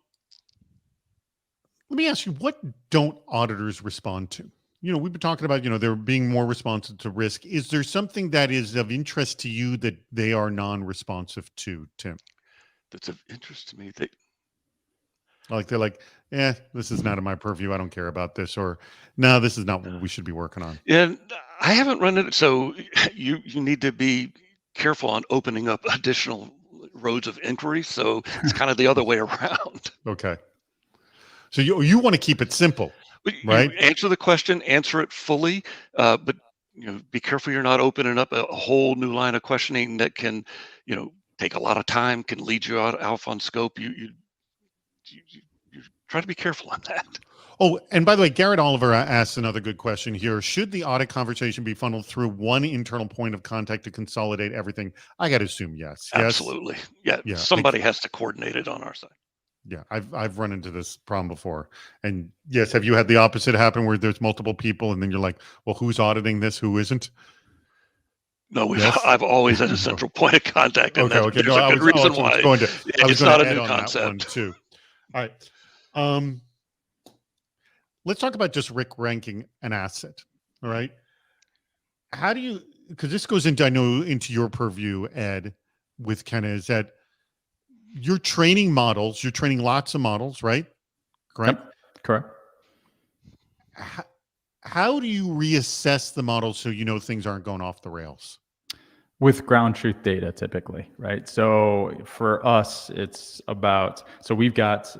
me ask you, what don't auditors respond to? We've been talking about, they're being more responsive to risk. Is there something that is of interest to you that they are non-responsive to, Tim? That's of interest to me. They're like, this is not in my purview. I don't care about this. Or, no, this is not what we should be working on. Yeah, I haven't run it. So you need to be careful on opening up additional roads of inquiry. So it's kind of the other way around. Okay. So you want to keep it simple. Right. Answer the question, answer it fully, but be careful you're not opening up a whole new line of questioning that can, take a lot of time, can lead you off on scope. You try to be careful on that. Oh, and by the way, Garrett Oliver asked another good question here. Should the audit conversation be funneled through one internal point of contact to consolidate everything? I got to assume yes. Absolutely. Yeah. Somebody has to coordinate it on our side. Yeah, I've run into this problem before. And yes, have you had the opposite happen where there's multiple people and then you're like, well, who's auditing this? Who isn't? No, I've always had a central point of contact. And okay. There's a good reason why. It's not a new concept. Too. All right. Let's talk about just ranking an asset. All right. How do you, because this goes into, I know, into your purview, Ed, with Ken, is that you're training models, you're training lots of models, right? Correct? Yep, correct. How do you reassess the model so you know things aren't going off the rails? With ground truth data, typically, right? So for us, it's about, so we've got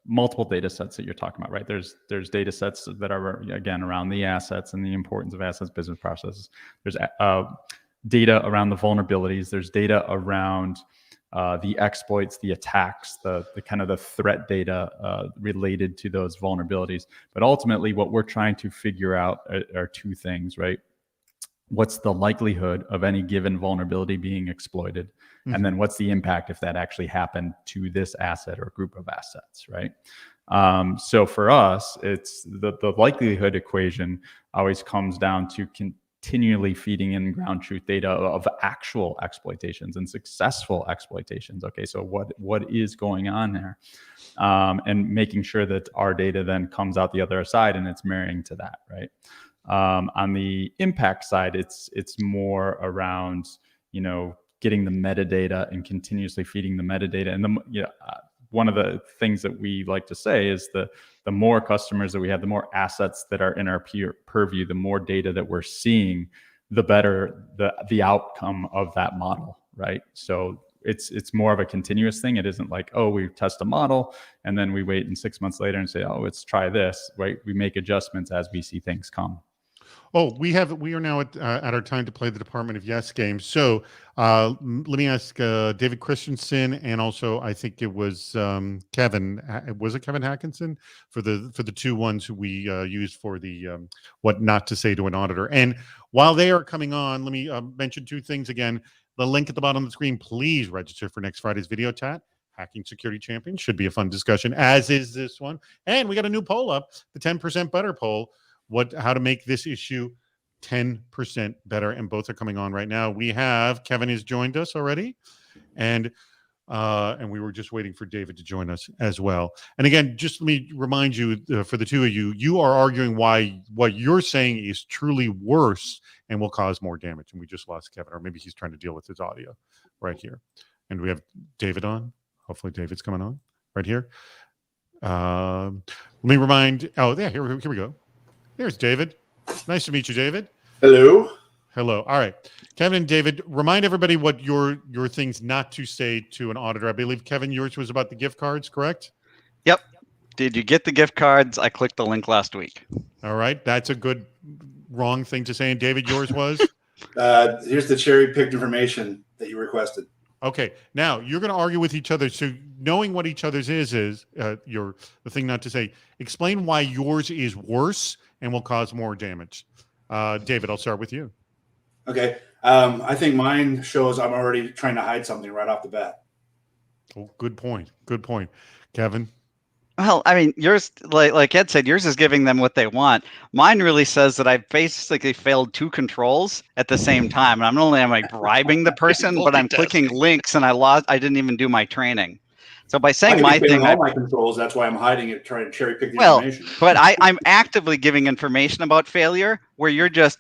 multiple data sets that you're talking about, right? There's data sets that are, again, around the assets and the importance of assets, business processes. There's data around the vulnerabilities. There's data around the exploits, the attacks, the kind of the threat data related to those vulnerabilities. But ultimately, what we're trying to figure out are two things, right? What's the likelihood of any given vulnerability being exploited? Mm-hmm. And then what's the impact if that actually happened to this asset or group of assets, right? So for us, it's the likelihood equation always comes down to continually feeding in ground truth data of actual exploitations and successful exploitations. Okay, so what is going on there? And making sure that our data then comes out the other side and it's marrying to that, right? On the impact side, it's more around, getting the metadata and continuously feeding the metadata. And one of the things that we like to say is the more customers that we have, the more assets that are in our purview, the more data that we're seeing, the better the outcome of that model, right? So it's more of a continuous thing. It isn't like, oh, we test a model and then we wait and 6 months later and say, oh, let's try this, right? We make adjustments as we see things come. Oh, we are now at our time to play the Department of Yes game. So let me ask David Christensen, and also I think it was Kevin. Was it Kevin Hackinson for the two ones who we used for the what not to say to an auditor? And while they are coming on, let me mention two things again. The link at the bottom of the screen. Please register for next Friday's video chat. Hacking Security Champions should be a fun discussion, as is this one. And we got a new poll up, the 10% better poll. How to make this issue 10% better, and both are coming on right now. We have Kevin has joined us already, and we were just waiting for David to join us as well. And again, just let me remind you, for the two of you, you are arguing why what you're saying is truly worse and will cause more damage. And we just lost Kevin, or maybe he's trying to deal with his audio right here. And we have David on. Hopefully, David's coming on right here. Let me remind. Oh, yeah, here we go. Here's David. Nice to meet you, David. Hello. Hello. All right. Kevin and David, remind everybody what your things not to say to an auditor. I believe, Kevin, yours was about the gift cards, correct? Yep. Did you get the gift cards? I clicked the link last week. All right. That's a good wrong thing to say. And David, yours was? Here's the cherry-picked information that you requested. Okay. Now, you're going to argue with each other. So knowing what each other's is the thing not to say. Explain why yours is worse and will cause more damage. David, I'll start with you. Okay. I think mine shows I'm already trying to hide something right off the bat. Oh, good point. Good point. Kevin? Well, I mean, yours, like Ed said, yours is giving them what they want. Mine really says that I basically failed two controls at the same time. And not only am I bribing the person, but I'm clicking links and I didn't even do my training. So by saying my thing, all my controls, that's why I'm hiding it, trying to cherry pick the information. But I'm actively giving information about failure where you're just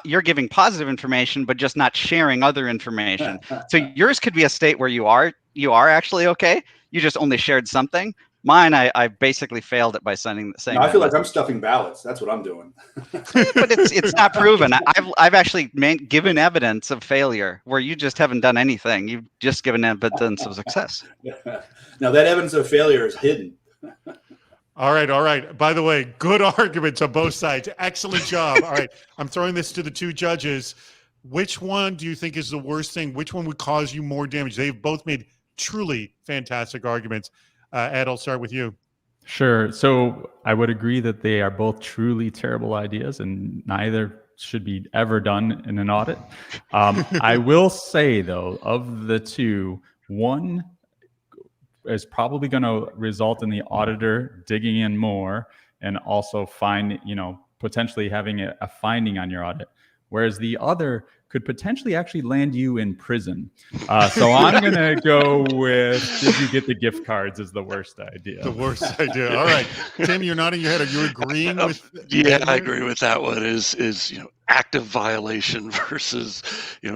you're giving positive information, but just not sharing other information. So yours could be a state where you are actually okay. You just only shared something. Mine, I basically failed it by saying. No, I feel like I'm stuffing ballots. That's what I'm doing. But it's not proven. I've actually given evidence of failure where you just haven't done anything. You've just given evidence of success. Now that evidence of failure is hidden. All right. By the way, good arguments on both sides. Excellent job. All right, I'm throwing this to the two judges. Which one do you think is the worst thing? Which one would cause you more damage? They've both made truly fantastic arguments. Ed, I'll start with you. Sure. So I would agree that they are both truly terrible ideas and neither should be ever done in an audit. I will say, though, of the two, one is probably going to result in the auditor digging in more and also potentially having a finding on your audit. whereas the other could potentially actually land you in prison. So I'm going to go with, did you get the gift cards is the worst idea. The worst idea. All right. Tim, you're nodding your head. Are you agreeing with? Yeah, I agree with that one. Is active violation versus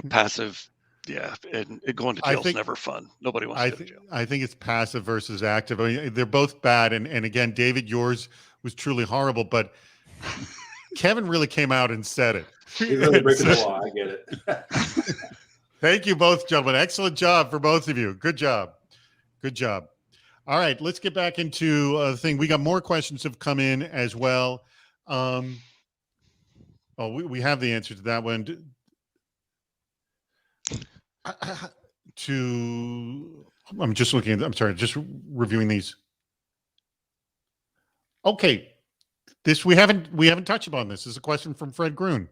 passive. Yeah, and going to jail is never fun. Nobody wants to go to jail. I think it's passive versus active. I mean, they're both bad. And again, David, yours was truly horrible, but Kevin really came out and said it. He's really breaking the law. I get it. Thank you both, gentlemen. Excellent job for both of you. Good job. Good job. All right, let's get back into the thing. We got more questions have come in as well. We have the answer to that one. I'm just looking at, I'm sorry, just reviewing these. Okay. We haven't touched upon this. This is a question from Fred Grun.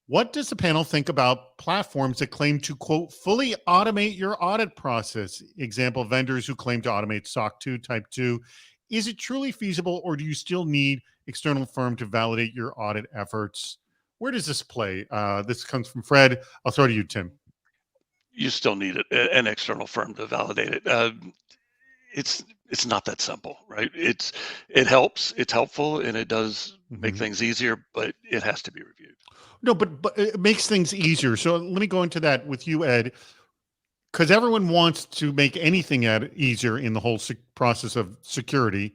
What does the panel think about platforms that claim to, quote, fully automate your audit process? Example, vendors who claim to automate SOC 2, Type 2. Is it truly feasible, or do you still need external firm to validate your audit efforts? Where does this play? This comes from Fred. I'll throw to you, Tim. You still need an external firm to validate it. It's not that simple, right? It helps, it's helpful, and it does make things easier, but it has to be reviewed. No, but it makes things easier. So let me go into that with you, Ed, because everyone wants to make anything easier in the whole process of security.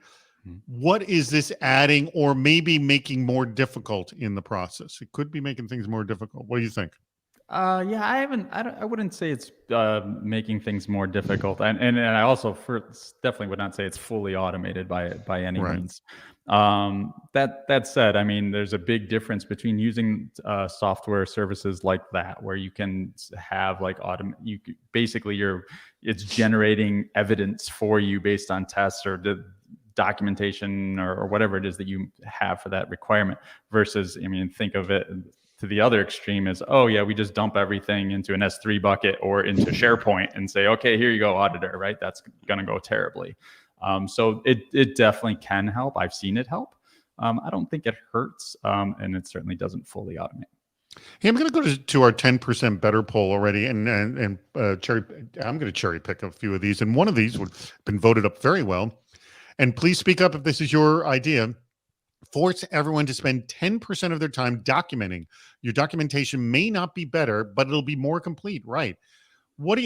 What is this adding or maybe making more difficult in the process? It could be making things more difficult. What do you think? Yeah, I wouldn't say it's making things more difficult, and I also definitely would not say it's fully automated by any means. That said, I mean, there's a big difference between using software services like that, where you can have like it's generating evidence for you based on tests or the documentation or whatever it is that you have for that requirement, versus, I mean, think of it to the other extreme is, oh yeah, we just dump everything into an S3 bucket or into SharePoint and say, okay, here you go, auditor, right? That's going to go terribly. So it definitely can help. I've seen it help. I don't think it hurts, and it certainly doesn't fully automate. Hey, I'm going to go to our 10% better poll already, and I'm going to cherry pick a few of these, and one of these would have been voted up very well. And please speak up if this is your idea. Force everyone to spend 10% of their time documenting. Your documentation may not be better, but it'll be more complete, right? Let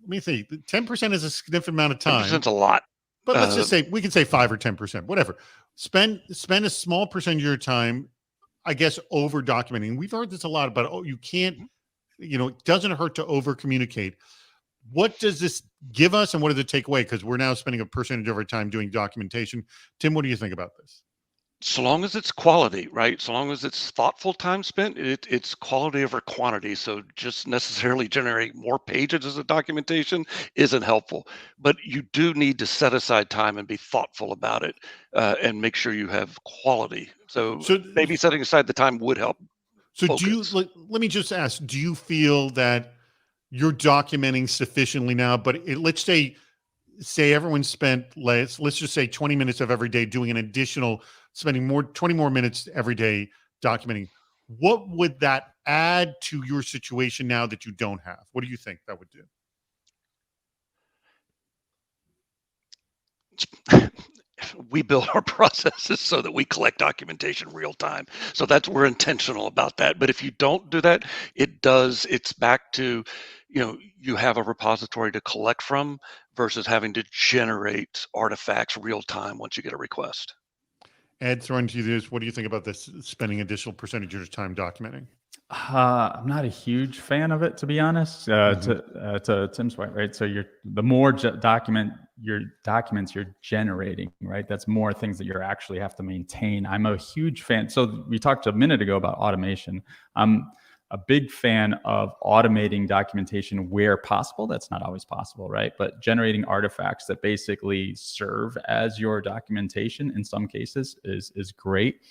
me think. 10% is a significant amount of time. 10%'s a lot. But let's just say, we can say 5 or 10%, whatever. Spend a small percentage of your time, I guess, over documenting. We've heard this a lot about, you can't, it doesn't hurt to over communicate. What does this give us, and what does it take away? Because we're now spending a percentage of our time doing documentation. Tim, what do you think about this? So long as it's quality, right? So long as it's thoughtful time spent, it's quality over quantity. So just necessarily generating more pages as a documentation isn't helpful. But you do need to set aside time and be thoughtful about it, and make sure you have quality. So maybe setting aside the time would help. So let me just ask, do you feel that you're documenting sufficiently now, but let's say everyone spent, let's just say 20 minutes of every day doing an additional, spending 20 more minutes every day documenting. What would that add to your situation now that you don't have? What do you think that would do? We build our processes so that we collect documentation real time. So we're intentional about that. But if you don't do that, it's back to, you have a repository to collect from versus having to generate artifacts real time once you get a request. Ed, throwing to you this, what do you think about this, spending additional percentage of your time documenting? I'm not a huge fan of it, to be honest. To Tim's point, right? So the more documents you're generating, right? That's more things that you actually have to maintain. I'm a huge fan. So we talked a minute ago about automation. I'm a big fan of automating documentation where possible. That's not always possible, right? But generating artifacts that basically serve as your documentation in some cases is great.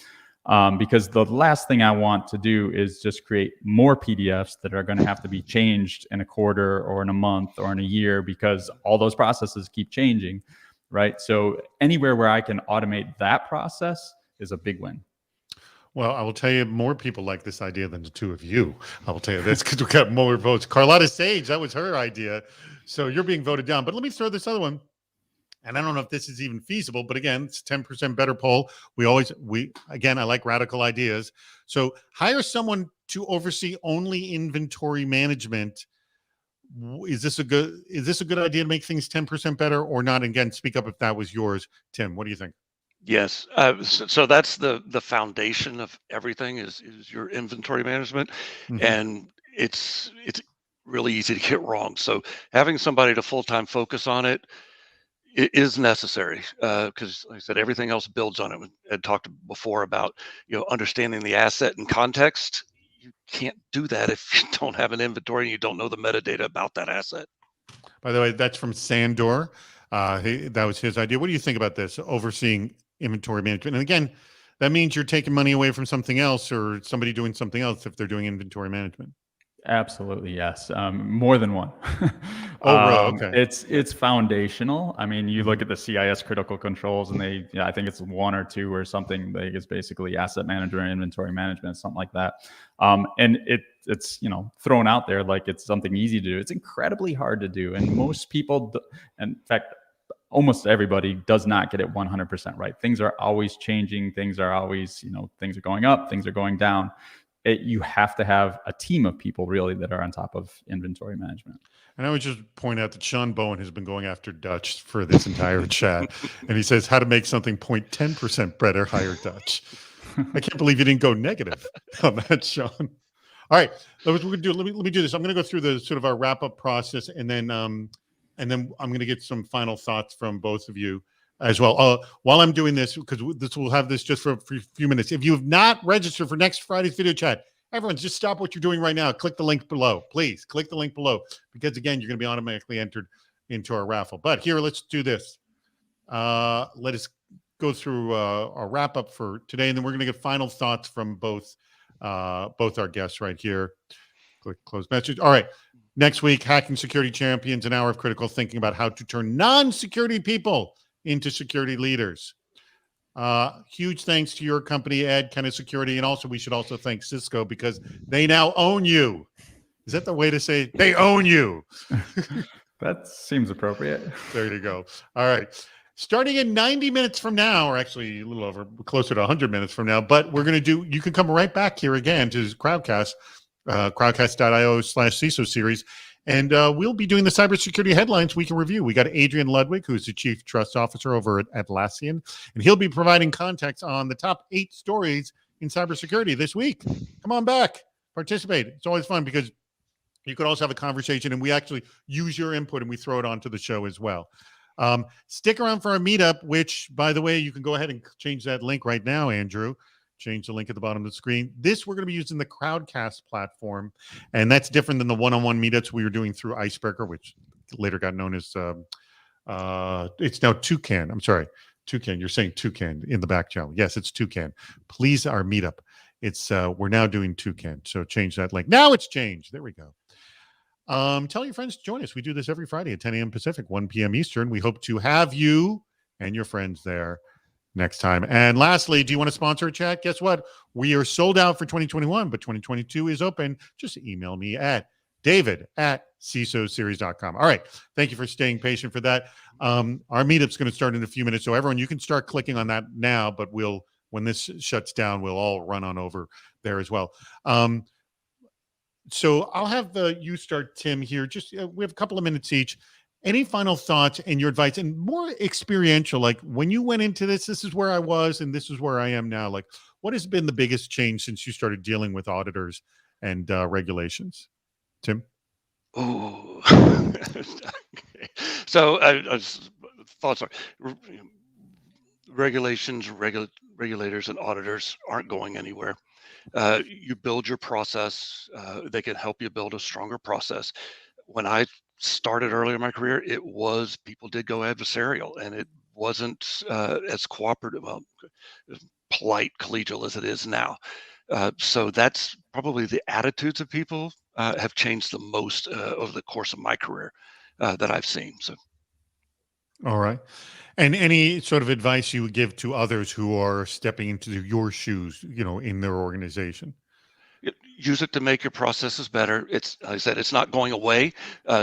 Because the last thing I want to do is just create more PDFs that are going to have to be changed in a quarter or in a month or in a year, because all those processes keep changing, right? So anywhere where I can automate that process is a big win. Well, I will tell you, more people like this idea than the two of you. I will tell you this because we got more votes. Carlotta Sage, that was her idea. So you're being voted down. But let me throw this other one. And I don't know if this is even feasible, but again, it's 10% better poll. Again, I like radical ideas. So hire someone to oversee only inventory management. Is this a good idea to make things 10% better or not? Again, speak up if that was yours. Tim, what do you think? Yes. So that's the foundation of everything is your inventory management. Mhm. And it's really easy to get wrong. So having somebody to full-time focus on it is necessary, because like I said, everything else builds on it. We had talked before about, understanding the asset and context. You can't do that if you don't have an inventory and you don't know the metadata about that asset. By the way, that's from Sandor. That was his idea. What do you think about this, overseeing inventory management? And again, that means you're taking money away from something else or somebody doing something else if they're doing inventory management. Absolutely, yes. More than one. Oh, really? Okay. It's foundational. I mean, you look at the CIS critical controls, and I think it's 1 or 2 or something. It's basically asset manager and inventory management, something like that. And it's thrown out there like it's something easy to do. It's incredibly hard to do, and most people, in fact, almost everybody does not get it 100% right. Things are always changing. Things are always, things are going up, things are going down. You have to have a team of people really that are on top of inventory management. And I would just point out that Sean Bowen has been going after Dutch for this entire chat. And he says, how to make something 0.10% better, hire Dutch. I can't believe you didn't go negative on that, Sean. All right, let me do this. I'm going to go through the sort of our wrap-up process, and then I'm going to get some final thoughts from both of you as well. While I'm doing this, because we'll have this just for a few minutes. If you have not registered for next Friday's video chat, everyone just stop what you're doing right now. Click the link below. Please click the link below, because again, you're going to be automatically entered into our raffle. But here, let's do this. Let us go through our wrap up for today, and then we're going to get final thoughts from both our guests right here. Click close message. All right. Next week, Hacking Security Champions, an hour of critical thinking about how to turn non-security people into security leaders. Huge thanks to your company, Ed, Kind of Security, and also we should also thank Cisco, because they now own you. Is that the way to say it? They own you? That seems appropriate. There you go. All right. Starting in 90 minutes from now, or actually a little over, closer to 100 minutes from now, but we're going to you can come right back here again to Crowdcast, crowdcast.io/CISO series. And we'll be doing the cybersecurity headlines we can review. We got Adrian Ludwig, who's the Chief Trust Officer over at Atlassian, and he'll be providing context on the top 8 stories in cybersecurity this week. Come on back, participate. It's always fun because you could also have a conversation, and we actually use your input and we throw it onto the show as well. Stick around for our meetup, which, by the way, you can go ahead and change that link right now, Andrew. Change the link at the bottom of the screen. This we're going to be using the Crowdcast platform, and that's different than the one-on-one meetups we were doing through Icebreaker, which later got known as it's now Toucan. I'm sorry, Toucan. You're saying Toucan in the back channel. Yes, it's Toucan. Please, our meetup. It's we're now doing Toucan. So change that link. Now it's changed. There we go. Tell your friends to join us. We do this every Friday at 10 a.m. Pacific, 1 p.m. Eastern. We hope to have you and your friends there next time. And lastly, do you want to sponsor a chat? Guess what? We are sold out for 2021, but 2022 is open. Just email me at david@cisoseries.com. All right. Thank you for staying patient for that. Our meetup's going to start in a few minutes. So everyone, you can start clicking on that now, but when this shuts down, we'll all run on over there as well. So I'll have you start, Tim, here. Just we have a couple of minutes each. Any final thoughts and your advice, and more experiential, like when you went into this is where I was and this is where I am now. Like, what has been the biggest change since you started dealing with auditors and regulations? Tim? Oh, so thoughts are regulations, regulators, and auditors aren't going anywhere. You build your process. They can help you build a stronger process. When I started early in my career, people did go adversarial, and it wasn't as cooperative, polite, collegial as it is now. So that's probably the attitudes of people have changed the most over the course of my career that I've seen. So, All right. And any sort of advice you would give to others who are stepping into your shoes, in their organization? Use it to make your processes better. Like I said, it's not going away,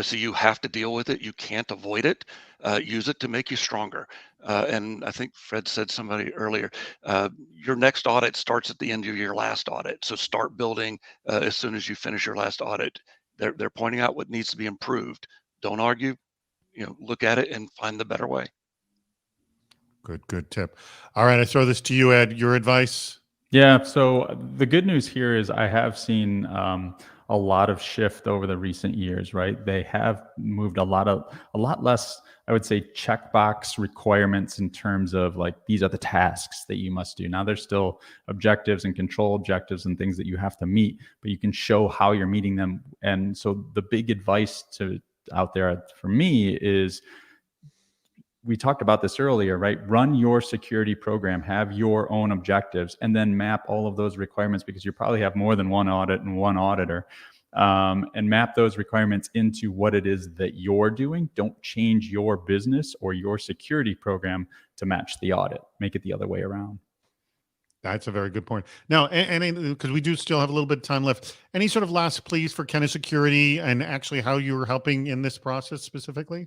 so you have to deal with it. You can't avoid it. Use it to make you stronger. And I think Fred said somebody earlier, your next audit starts at the end of your last audit. So start building as soon as you finish your last audit. They're pointing out what needs to be improved. Don't argue. Look at it and find the better way. Good tip. All right, I throw this to you, Ed. Your advice? Yeah. So the good news here is I have seen a lot of shift over the recent years, right? They have moved a lot less, I would say, checkbox requirements in terms of like, these are the tasks that you must do. Now there's still objectives and control objectives and things that you have to meet, but you can show how you're meeting them. And so the big advice out there for me is, we talked about this earlier, right? Run your security program, have your own objectives, and then map all of those requirements, because you probably have more than one audit and one auditor, and map those requirements into what it is that you're doing. Don't change your business or your security program to match the audit. Make it the other way around. That's a very good point. Now, and because we do still have a little bit of time left, any sort of last pleas for Kenna Security and actually how you're helping in this process specifically?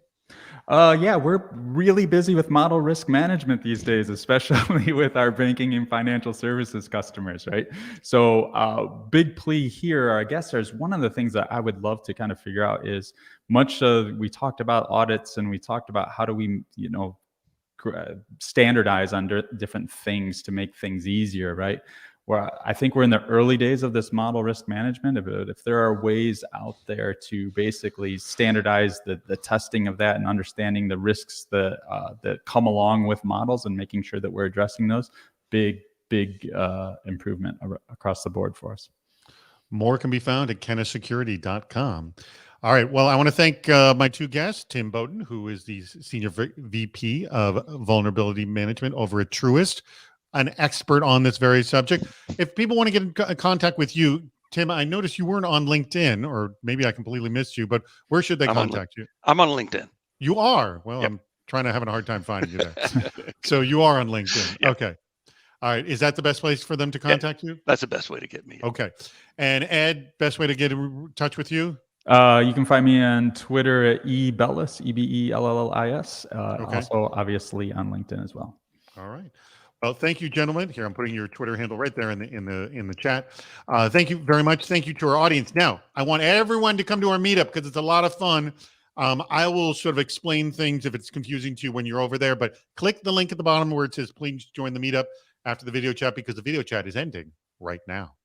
Yeah, we're really busy with model risk management these days, especially with our banking and financial services customers, right? So big plea here, I guess there's one of the things that I would love to kind of figure out is we talked about audits and we talked about how do we, standardize on different things to make things easier, right? Where I think we're in the early days of this model risk management. If there are ways out there to basically standardize the testing of that and understanding the risks that come along with models and making sure that we're addressing those, big improvement across the board for us. More can be found at kennasecurity.com. All right. Well, I want to thank my two guests, Tim Bowden, who is the Senior VP of Vulnerability Management over at Truist, an expert on this very subject. If people want to get in contact with you, Tim, I noticed you weren't on LinkedIn, or maybe I completely missed you, but where should they contact you? I'm on LinkedIn. You are? Well, yep. I'm having a hard time finding you there. So you are on LinkedIn. Yep. Okay. All right. Is that the best place for them to contact you? That's the best way to get me. Okay. And Ed, best way to get in touch with you? You can find me on Twitter at ebellis, EBELLIS. Okay. Also, obviously, on LinkedIn as well. All right. Well, thank you, gentlemen. Here, I'm putting your Twitter handle right there in the chat. Thank you very much. Thank you to our audience. Now, I want everyone to come to our meetup because it's a lot of fun. I will sort of explain things if it's confusing to you when you're over there, but click the link at the bottom where it says, please join the meetup after the video chat, because the video chat is ending right now.